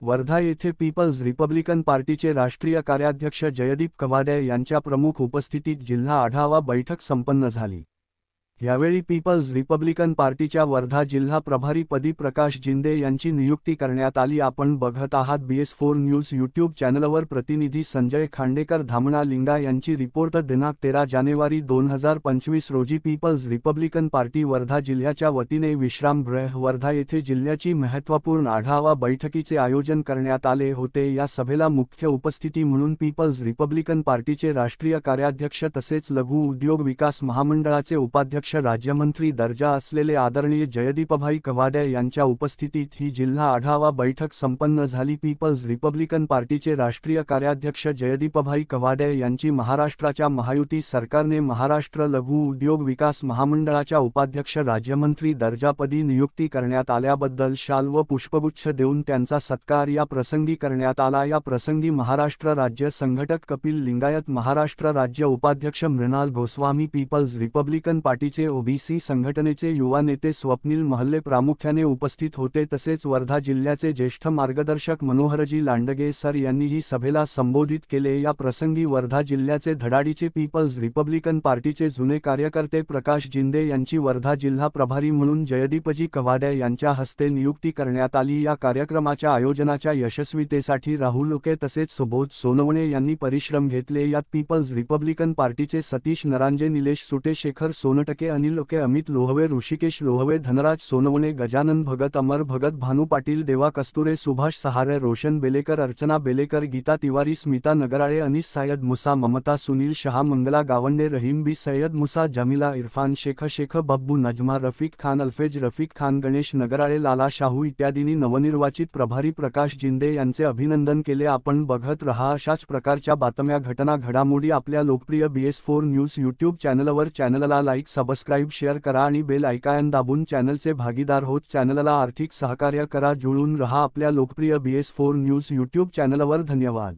वर्धा येथे people's Republican पार्टीचे राष्ट्रीय कार्याध्यक्ष जयदीप कवाडे यांच्या प्रमुख उपस्थितीत जिल्हा आढावा बैठक संपन्न झाली। यावेळी पीपल्स रिपब्लिकन पार्टीच्या वर्धा जिल्हा प्रभारीपदी प्रकाश जिंदे यांची नियुक्ती करण्यात आली। आपण बघत आहात BS4 न्यूज यूट्यूब चॅनलवर। प्रतिनिधी संजय खांडेकर धामणा लिंगा यांची रिपोर्ट। दिनांक 13 जानेवारी 2025 रोजी पीपल्स रिपब्लिकन पार्टी वर्धा जिल्ह्याच्या वतीने विश्रामगृह वर्धा येथे जिल्ह्याची महत्त्वपूर्ण आढावा बैठकीचे आयोजन करण्यात आले होते। या सभेला मुख्य उपस्थिती म्हणून पीपल्स रिपब्लिकन पार्टीचे राष्ट्रीय कार्याध्यक्ष तसेच लघु उद्योग विकास महामंडळाचे उपाध्यक्ष राज्यमंत्री दर्जा असलेले आदरणीय जयदीपभाई कवाडे यांच्या उपस्थितीत ही जिल्हा आढावा बैठक संपन्न झाली। पीपल्स रिपब्लिकन पार्टीचे राष्ट्रीय कार्याध्यक्ष जयदीपभाई कवाडे यांची महाराष्ट्राच्या महायुती सरकारने महाराष्ट्र लघु उद्योग विकास महामंडळाच्या उपाध्यक्ष राज्यमंत्री दर्जापदी नियुक्ती करण्यात आल्याबद्दल शाल व पुष्पगुच्छ देऊन त्यांचा सत्कार या प्रसंगी करण्यात आला। या प्रसंगी महाराष्ट्र राज्य संघटक कपिल लिंगायत, महाराष्ट्र राज्य उपाध्यक्ष Mrinal Goswami, People's Republican Party OBC संघटनेचे युवा नेते स्वप्नील महल्ले प्रामुख्याने उपस्थित होते। तसेच वर्धा जिल्ह्याचे ज्येष्ठ मार्गदर्शक मनोहरजी लांडगे सर यांनीही सभेला संबोधित केले। या प्रसंगी वर्धा जिल्ह्याचे धडाडीचे पीपल्स रिपब्लिकन पार्टीचे जुने कार्यकर्ते प्रकाश जिंदे यांची वर्धा जिल्हा प्रभारी म्हणून जयदीपजी कवाडे यांच्या हस्ते नियुक्ती करण्यात आली। या कार्यक्रमाच्या आयोजनाच्या यशस्वीतेसाठी राहुल उके तसेच सुबोध सोनवणे यांनी परिश्रम घेतले। यात पीपल्स रिपब्लिकन पार्टीचे सतीश नरांजे, निलेश सुटे, शेखर सोनटके, अनिल ओके, अमित लोहवे, ऋषिकेश लोहवे, धनराज सोनवणे, गजानन भगत, अमर भगत, भानु पाटील, देवा कस्तुरे, सुभाष सहारे, रोशन बेलेकर, अर्चना बेलेकर, गीता तिवारी, स्मिता नगराळे, अनीस सायद मुसा, ममता सुनील शहा, मंगला गावंडे, रहीम बी सय्यद मुसा, जमीला इरफान शेख बब्बू, नजमा, रफीक खान, अल्फेज रफीक खान, गणेश नगराळे, लाला शाहू इत्यादींनी नवनिर्वाचित प्रभारी प्रकाश जिंदे यांचे अभिनंदन केले। आपण बघत रहा अशाच प्रकारच्या बातम्या, घटना, घडामोडी आपल्या लोकप्रिय BS4 न्यूज यूट्यूब चॅनलवर। चॅनलला लाईक, सबस्क्राइब, शेअर करा आणि बेल आयकॉन दाबून चॅनलचे भागीदार होत चॅनलला आर्थिक सहकार्य करा। जुळून रहा आपल्या लोकप्रिय BS4 न्यूज यूट्यूब चॅनलवर। धन्यवाद।